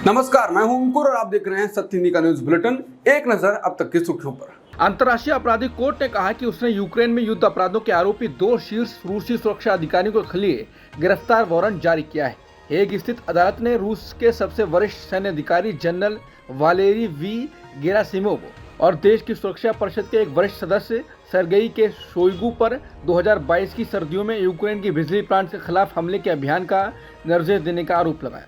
नमस्कार, मैं हूं अंकुर और आप देख रहे हैं सत्य हिंदी का न्यूज बुलेटिन। एक नजर अब तक की सुर्खियों पर। अंतर्राष्ट्रीय आपराधिक कोर्ट ने कहा कि उसने यूक्रेन में युद्ध अपराधों के आरोपी 2 शीर्ष रूसी सुरक्षा अधिकारियों के लिए गिरफ्तार वारंट जारी किया है। हेग स्थित अदालत ने रूस के सबसे वरिष्ठ सैन्य अधिकारी जनरल वालेरी वी गेरासिमोव और देश की सुरक्षा परिषद के एक वरिष्ठ सदस्य सर्गेई के शोइगु पर 2022 की सर्दियों में यूक्रेन की बिजली प्लांट के खिलाफ हमले के अभियान का निर्देश देने का आरोप लगाया।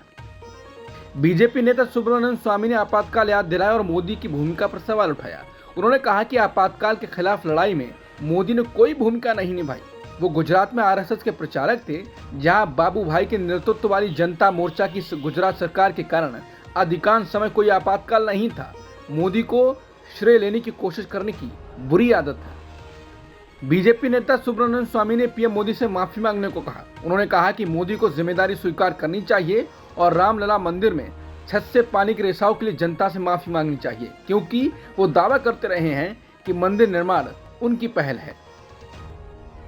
बीजेपी नेता सुब्रमण्यम स्वामी ने आपातकाल याद दिलाया और मोदी की भूमिका पर सवाल उठाया। उन्होंने कहा कि आपातकाल के खिलाफ लड़ाई में मोदी ने कोई भूमिका नहीं निभाई। वो गुजरात में आरएसएस के प्रचारक थे, जहां बाबू भाई के नेतृत्व वाली जनता मोर्चा की गुजरात सरकार के कारण अधिकांश समय कोई आपातकाल नहीं था। मोदी को श्रेय लेने की कोशिश करने की बुरी आदत है। बीजेपी नेता सुब्रमण्यम स्वामी ने पीएम मोदी से माफी मांगने को कहा। उन्होंने कहा कि मोदी को जिम्मेदारी स्वीकार करनी चाहिए और रामलला मंदिर में छत से पानी के रिसाव के लिए जनता से माफी मांगनी चाहिए, क्योंकि वो दावा करते रहे हैं कि मंदिर निर्माण उनकी पहल है।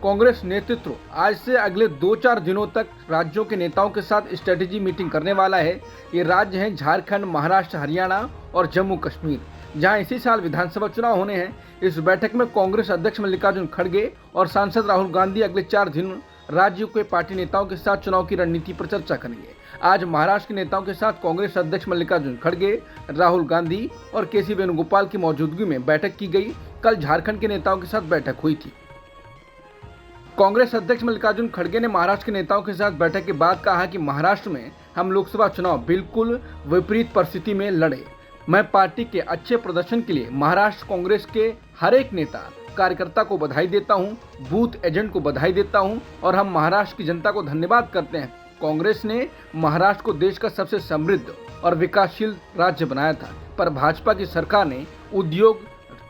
कांग्रेस नेतृत्व आज से अगले 2-4 दिनों तक राज्यों के नेताओं के साथ स्ट्रेटेजी मीटिंग करने वाला है। ये राज्य हैं झारखंड, महाराष्ट्र, हरियाणा और जम्मू कश्मीर, जहां इसी साल विधानसभा चुनाव होने हैं। इस बैठक में कांग्रेस अध्यक्ष मल्लिकार्जुन खड़गे और सांसद राहुल गांधी अगले 4 दिन राज्यों के पार्टी नेताओं के साथ चुनाव की रणनीति पर चर्चा करेंगे। आज महाराष्ट्र के नेताओं के साथ कांग्रेस अध्यक्ष मल्लिकार्जुन खड़गे, राहुल गांधी और केसी वेणुगोपाल की मौजूदगी में बैठक की गई। कल झारखंड के नेताओं के साथ बैठक हुई थी। कांग्रेस अध्यक्ष मल्लिकार्जुन खड़गे ने महाराष्ट्र के नेताओं के साथ बैठक के बाद कहा कि महाराष्ट्र में हम लोकसभा चुनाव बिल्कुल विपरीत परिस्थिति में लड़े। मैं पार्टी के अच्छे प्रदर्शन के लिए महाराष्ट्र कांग्रेस के हर एक नेता कार्यकर्ता को बधाई देता हूं, बूथ एजेंट को बधाई देता हूं और हम महाराष्ट्र की जनता को धन्यवाद करते हैं। कांग्रेस ने महाराष्ट्र को देश का सबसे समृद्ध और विकासशील राज्य बनाया था, पर भाजपा की सरकार ने उद्योग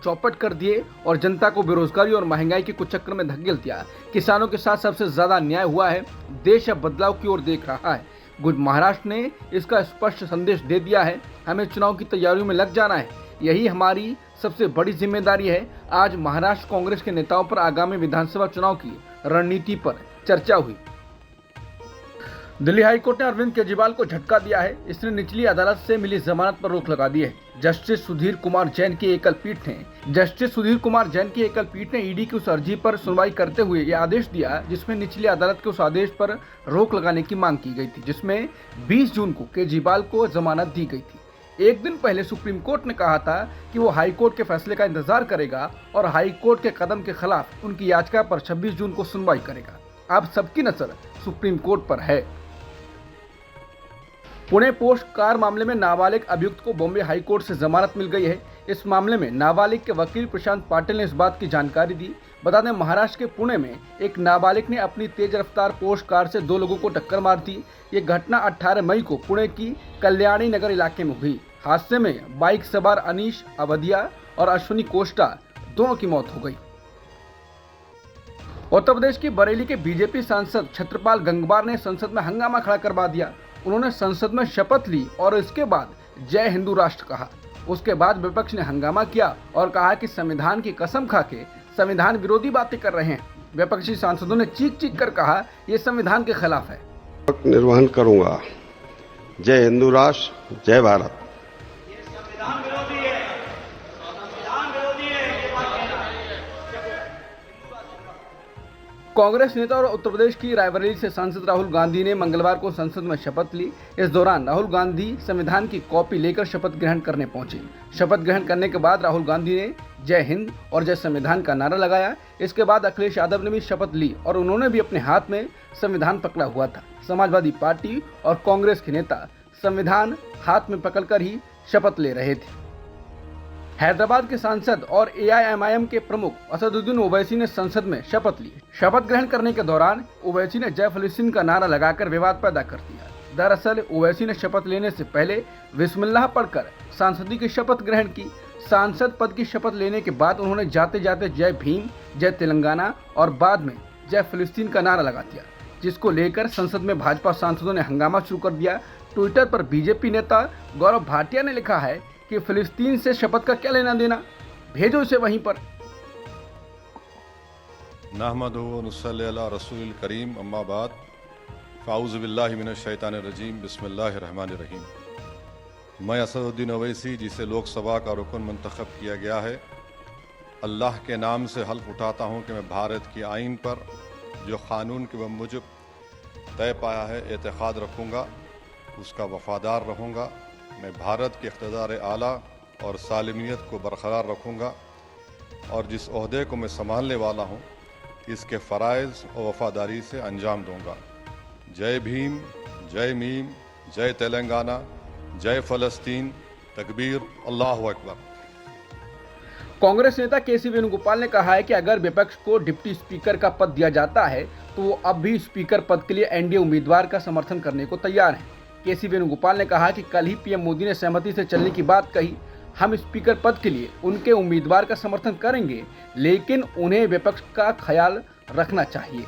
चौपट कर दिए और जनता को बेरोजगारी और महंगाई के कुचक्र में धकेल दिया। किसानों के साथ सबसे ज्यादा अन्याय हुआ है। देश अब बदलाव की ओर देख रहा है। महाराष्ट्र ने इसका स्पष्ट संदेश दे दिया है। हमें चुनाव की तैयारियों में लग जाना है, यही हमारी सबसे बड़ी जिम्मेदारी है। आज महाराष्ट्र कांग्रेस के नेताओं पर आगामी विधानसभा चुनाव की रणनीति पर चर्चा हुई। दिल्ली हाईकोर्ट ने अरविंद केजरीवाल को झटका दिया है। इसने निचली अदालत से मिली जमानत पर रोक लगा दी है। जस्टिस सुधीर कुमार जैन की एकल पीठ ने ईडी की उस अर्जी पर सुनवाई करते हुए यह आदेश दिया, जिसमें निचली अदालत के उस आदेश पर रोक लगाने की मांग की गई थी, जिसमें 20 जून को केजरीवाल को जमानत दी गई थी। एक दिन पहले सुप्रीम कोर्ट ने कहा था कि वो हाई कोर्ट के फैसले का इंतजार करेगा और हाई कोर्ट के कदम के खिलाफ उनकी याचिका पर 26 जून को सुनवाई करेगा। अब सबकी नजर सुप्रीम कोर्ट पर है। पुणे पोस्ट कार मामले में नाबालिग अभियुक्त को बॉम्बे हाई कोर्ट से जमानत मिल गई है। इस मामले में नाबालिग के वकील प्रशांत पाटिल ने इस बात की जानकारी दी। बता दें, महाराष्ट्र के पुणे में एक नाबालिग ने अपनी तेज रफ्तार पोस्ट कार से 2 लोगों को टक्कर मार दी। ये घटना 18 मई को पुणे की कल्याणी नगर इलाके में हुई। हादसे में बाइक सवार अनीश अवधिया और अश्विनी कोष्टा दोनों की मौत हो गई। उत्तर प्रदेश की बरेली के बीजेपी सांसद छत्रपाल गंगवार ने संसद में हंगामा खड़ा करवा दिया। उन्होंने संसद में शपथ ली और इसके बाद जय हिंदू राष्ट्र कहा। उसके बाद विपक्ष ने हंगामा किया और कहा कि संविधान की कसम खा के संविधान विरोधी बातें कर रहे हैं। विपक्षी सांसदों ने चीख कर कहा, ये संविधान के खिलाफ है। निर्वहन करूंगा। जय हिंदू राष्ट्र, जय भारत। कांग्रेस नेता और उत्तर प्रदेश की रायबरेली से सांसद राहुल गांधी ने मंगलवार को संसद में शपथ ली। इस दौरान राहुल गांधी संविधान की कॉपी लेकर शपथ ग्रहण करने पहुंचे। शपथ ग्रहण करने के बाद राहुल गांधी ने जय हिंद और जय संविधान का नारा लगाया। इसके बाद अखिलेश यादव ने भी शपथ ली और उन्होंने भी अपने हाथ में संविधान पकड़ा हुआ था। समाजवादी पार्टी और कांग्रेस के नेता संविधान हाथ में पकड़कर ही शपथ ले रहे थे। हैदराबाद के सांसद और एआईएमआईएम के प्रमुख असदुद्दीन ओवैसी ने संसद में शपथ ली। शपथ ग्रहण करने के दौरान ओवैसी ने जय फिलिस्तीन का नारा लगाकर विवाद पैदा कर दिया। दरअसल ओवैसी ने शपथ लेने से पहले बिस्मिल्लाह पढ़कर सांसदी की शपथ ग्रहण की। सांसद पद की शपथ लेने के बाद उन्होंने जाते जाते जय भीम, जय तेलंगाना और बाद में जय फिलिस्तीन का नारा लगा दिया, जिसको लेकर संसद में भाजपा सांसदों ने हंगामा शुरू कर दिया। ट्विटर पर बीजेपी नेता गौरव भाटिया ने लिखा है कि फिलिस्तीन से शपथ का क्या लेना देना, भेजो इसे वहीं पर। नहमदुहु व नुसल्ली अला रसूलिल करीम, अम्मा बाद, फ़ाऊज़ु बिल्लाहि मिनश शैतानिर रजीम, बिस्मिल्लाहिर रहमानिर रहीम। मैं असदुद्दीन अवैसी, जिसे लोकसभा का रुकन मंतखब किया गया है, अल्लाह के नाम से हल्फ उठाता हूँ कि मैं भारत की आइन पर जो क़ानून के मुजब तय पाया है एतक़ाद रखूँगा, उसका वफ़ादार रहूँगा। मैं भारत के इक़्तिदार आला और सालमियत को बरकरार रखूँगा और जिस ओहदे को मैं संभालने वाला हूँ इसके फ़राइज़ और वफ़ादारी से अंजाम दूँगा। जय भीम, जय मीम, जय तेलंगाना, जय फ़लस्तीन, तकबीर, अल्लाहु अकबर। कांग्रेस नेता केसी वेणुगोपाल ने कहा है कि अगर विपक्ष को डिप्टी स्पीकर का पद दिया जाता है तो वो अब भी स्पीकर पद के लिए एनडीए उम्मीदवार का समर्थन करने को तैयार हैं। केसी वेणुगोपाल ने कहा कि कल ही पीएम मोदी ने सहमति से चलने की बात कही। हम स्पीकर पद के लिए उनके उम्मीदवार का समर्थन करेंगे, लेकिन उन्हें विपक्ष का ख्याल रखना चाहिए।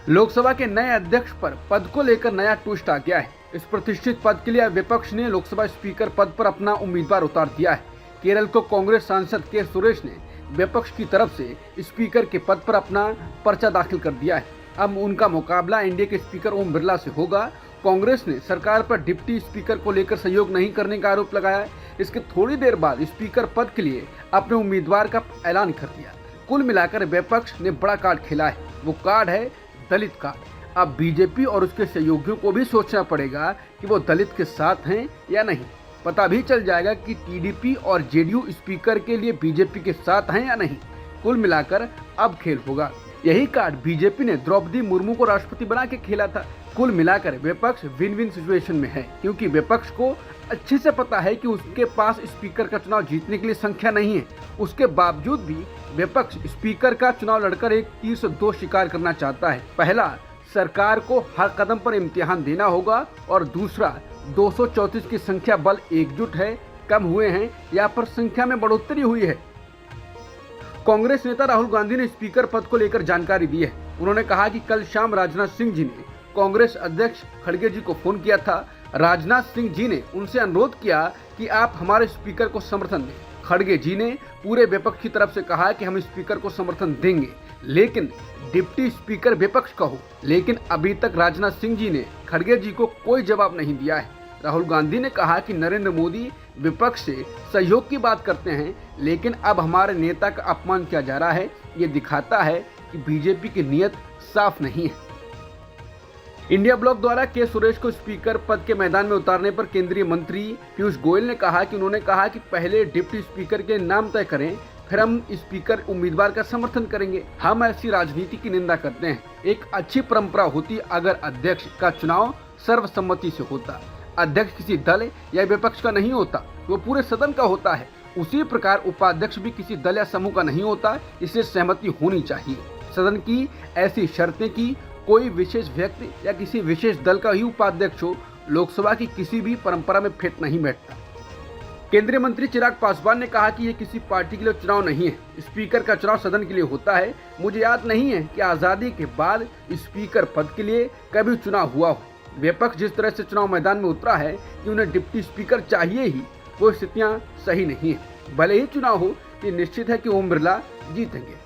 लोकसभा के नए अध्यक्ष पर पद को लेकर नया ट्विस्ट आ गया है। इस प्रतिष्ठित पद के लिए विपक्ष ने लोकसभा स्पीकर पद पर अपना उम्मीदवार उतार दिया है। केरल को कांग्रेस सांसद के सुरेश ने विपक्ष की तरफ से स्पीकर के पद पर अपना पर्चा दाखिल कर दिया है। अब उनका मुकाबला एनडीए के स्पीकर ओम बिरला से होगा। कांग्रेस ने सरकार पर डिप्टी स्पीकर को लेकर सहयोग नहीं करने का आरोप लगाया है। इसके थोड़ी देर बाद स्पीकर पद के लिए अपने उम्मीदवार का ऐलान कर दिया। कुल मिलाकर विपक्ष ने बड़ा कार्ड खेला है। वो कार्ड है दलित कार्ड। अब बीजेपी और उसके सहयोगियों को भी सोचना पड़ेगा कि वो दलित के साथ हैं या नहीं। पता भी चल जाएगा कि टीडीपी और जेडीयू स्पीकर के लिए बीजेपी के साथ हैं या नहीं। कुल मिलाकर अब खेल होगा। यही कार्ड बीजेपी ने द्रौपदी मुर्मू को राष्ट्रपति बना के खेला था। कुल मिलाकर विपक्ष विन विन सिचुएशन में है, क्योंकि विपक्ष को अच्छे से पता है कि उसके पास स्पीकर का चुनाव जीतने के लिए संख्या नहीं है। उसके बावजूद भी विपक्ष स्पीकर का चुनाव लड़कर एक तीर से दो शिकार करना चाहता है। पहला, सरकार को हर कदम पर इम्तिहान देना होगा, और दूसरा, 234 की संख्या बल एकजुट है, कम हुए हैं या पर संख्या में बढ़ोतरी हुई है। कांग्रेस नेता राहुल गांधी ने स्पीकर पद को लेकर जानकारी दी है। उन्होंने कहा कि कल शाम राजनाथ सिंह जी ने कांग्रेस अध्यक्ष खड़गे जी को फोन किया था। राजनाथ सिंह जी ने उनसे अनुरोध किया कि आप हमारे स्पीकर को समर्थन दें। खड़गे जी ने पूरे विपक्ष की तरफ से कहा कि हम स्पीकर को समर्थन देंगे, लेकिन डिप्टी स्पीकर विपक्ष का हो। लेकिन अभी तक राजनाथ सिंह जी ने खड़गे जी को कोई जवाब नहीं दिया है। राहुल गांधी ने कहा कि नरेंद्र मोदी विपक्ष से सहयोग की बात करते हैं, लेकिन अब हमारे नेता का अपमान किया जा रहा है। ये दिखाता है कि बीजेपी की नीयत साफ नहीं है। इंडिया ब्लॉक द्वारा के सुरेश को स्पीकर पद के मैदान में उतारने पर केंद्रीय मंत्री पीयूष गोयल ने कहा कि उन्होंने कहा कि पहले डिप्टी स्पीकर के नाम तय करें, फिर हम स्पीकर उम्मीदवार का समर्थन करेंगे। हम ऐसी राजनीति की निंदा करते हैं। एक अच्छी परंपरा होती अगर अध्यक्ष का चुनाव सर्वसम्मति से होता। अध्यक्ष किसी दल या विपक्ष का नहीं होता, वो पूरे सदन का होता है। उसी प्रकार उपाध्यक्ष भी किसी दल या समूह का नहीं होता, इससे सहमति होनी चाहिए। सदन की ऐसी शर्तें कि कोई विशेष व्यक्ति या किसी विशेष दल का ही उपाध्यक्ष हो, लोकसभा की किसी भी परंपरा में फिट नहीं बैठता। केंद्रीय मंत्री चिराग पासवान ने कहा कि ये किसी पार्टी के लिए चुनाव नहीं है। स्पीकर का चुनाव सदन के लिए होता है। मुझे याद नहीं है कि आज़ादी के बाद स्पीकर पद के लिए कभी चुनाव हुआ हो। विपक्ष जिस तरह से चुनाव मैदान में उतरा है कि उन्हें डिप्टी स्पीकर चाहिए ही, वो स्थितियां सही नहीं है। भले ही चुनाव हो, ये निश्चित है कि ओम बिरला जीतेंगे।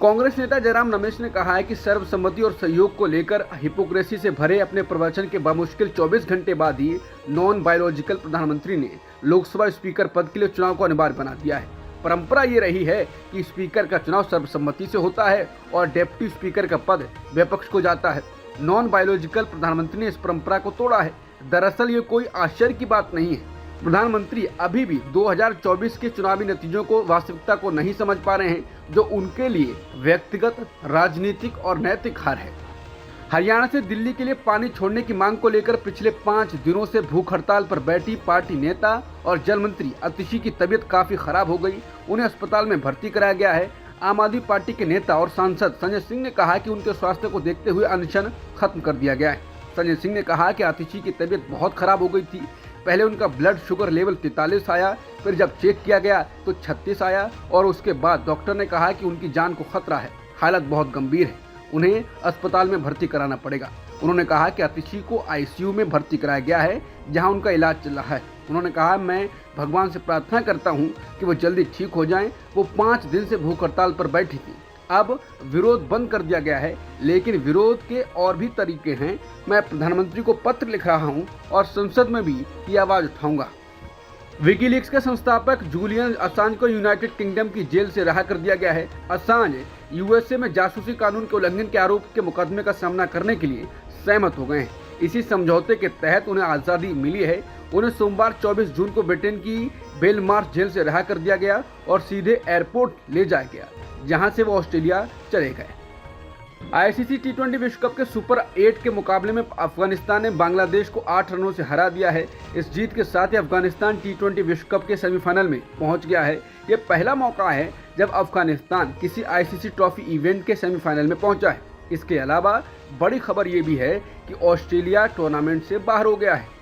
कांग्रेस नेता जयराम रमेश ने कहा है कि सर्वसम्मति और सहयोग को लेकर हिपोक्रेसी से भरे अपने प्रवचन के बामुश्किल 24 घंटे बाद ही नॉन बायोलॉजिकल प्रधानमंत्री ने लोकसभा स्पीकर पद के लिए चुनाव को अनिवार्य बना दिया है। परंपरा ये रही है कि स्पीकर का चुनाव सर्वसम्मति से होता है और डिप्टी स्पीकर का पद विपक्ष को जाता है। नॉन बायोलॉजिकल प्रधानमंत्री ने इस परंपरा को तोड़ा है। दरअसल ये कोई आश्चर्य की बात नहीं है। प्रधानमंत्री अभी भी 2024 के चुनावी नतीजों को, वास्तविकता को नहीं समझ पा रहे हैं, जो उनके लिए व्यक्तिगत, राजनीतिक और नैतिक हार है। हरियाणा से दिल्ली के लिए पानी छोड़ने की मांग को लेकर पिछले 5 दिनों से भूख हड़ताल पर बैठी पार्टी नेता और जल मंत्री अतिशी की तबीयत काफी खराब हो गई। उन्हें अस्पताल में भर्ती कराया गया है। आम आदमी पार्टी के नेता और सांसद संजय सिंह ने कहा कि उनके स्वास्थ्य को देखते हुए अनशन खत्म कर दिया गया है। संजय सिंह ने कहा कि अतिशी की तबीयत बहुत खराब हो गई थी। पहले उनका ब्लड शुगर लेवल 43 आया, फिर जब चेक किया गया तो 36 आया, और उसके बाद डॉक्टर ने कहा कि उनकी जान को खतरा है, हालत बहुत गंभीर है, उन्हें अस्पताल में भर्ती कराना पड़ेगा। उन्होंने कहा कि अतिशी को आईसीयू में भर्ती कराया गया है, जहां उनका इलाज चल रहा है। उन्होंने कहा, मैं भगवान से प्रार्थना करता हूं कि वो जल्दी ठीक हो जाएं। वो 5 दिन से भूख हड़ताल पर बैठी थी। अब विरोध बंद कर दिया गया है, लेकिन विरोध के और भी तरीके हैं। मैं प्रधानमंत्री को पत्र लिख रहा हूं और संसद में भी ये आवाज उठाऊंगा। विकीलीक्स के संस्थापक जूलियन असांज को यूनाइटेड किंगडम की जेल से रिहा कर दिया गया है। असांज यूएसए में जासूसी कानून के उल्लंघन के आरोप के मुकदमे का सामना करने के लिए सहमत हो गए हैं। इसी समझौते के तहत उन्हें आज़ादी मिली है। उन्हें सोमवार 24 जून को ब्रिटेन की बेलमार्श जेल से रिहा कर दिया गया और सीधे एयरपोर्ट ले जाया गया, जहां से वो ऑस्ट्रेलिया चले गए। आईसीसी टी20 विश्व कप के सुपर 8 के मुकाबले में अफगानिस्तान ने बांग्लादेश को 8 रनों से हरा दिया है। इस जीत के साथ ही अफगानिस्तान टी20 विश्व कप के सेमीफाइनल में पहुंच गया है। ये पहला मौका है जब अफगानिस्तान किसी आईसीसी ट्रॉफी इवेंट के सेमीफाइनल में पहुंचा है। इसके अलावा बड़ी खबर ये भी है कि ऑस्ट्रेलिया टूर्नामेंट से बाहर हो गया है।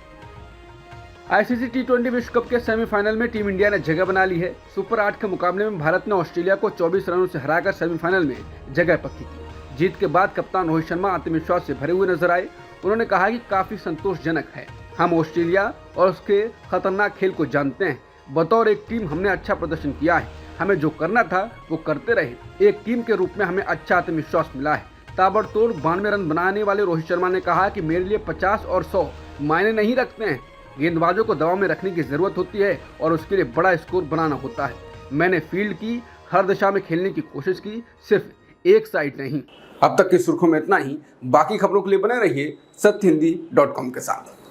आईसीसी टी20 विश्व कप के सेमीफाइनल में टीम इंडिया ने जगह बना ली है। सुपर 8 के मुकाबले में भारत ने ऑस्ट्रेलिया को 24 रनों से हराकर सेमीफाइनल में जगह पक्की की। जीत के बाद कप्तान रोहित शर्मा आत्मविश्वास से भरे हुए नजर आए। उन्होंने कहा कि काफी संतोषजनक है। हम ऑस्ट्रेलिया और उसके खतरनाक खेल को जानते हैं। बतौर एक टीम हमने अच्छा प्रदर्शन किया है। हमें जो करना था वो करते रहे। एक टीम के रूप में हमें अच्छा आत्मविश्वास मिला है। ताबड़तोड़ 92 रन बनाने वाले रोहित शर्मा ने कहा कि मेरे लिए 50 और 100 मायने नहीं रखते हैं। गेंदबाजों को दबाव में रखने की जरूरत होती है और उसके लिए बड़ा स्कोर बनाना होता है। मैंने फील्ड की हर दिशा में खेलने की कोशिश की, सिर्फ एक साइड नहीं। अब तक की सुर्खियों में इतना ही। बाकी खबरों के लिए बने रहिए सत्यहिंदी.com के साथ।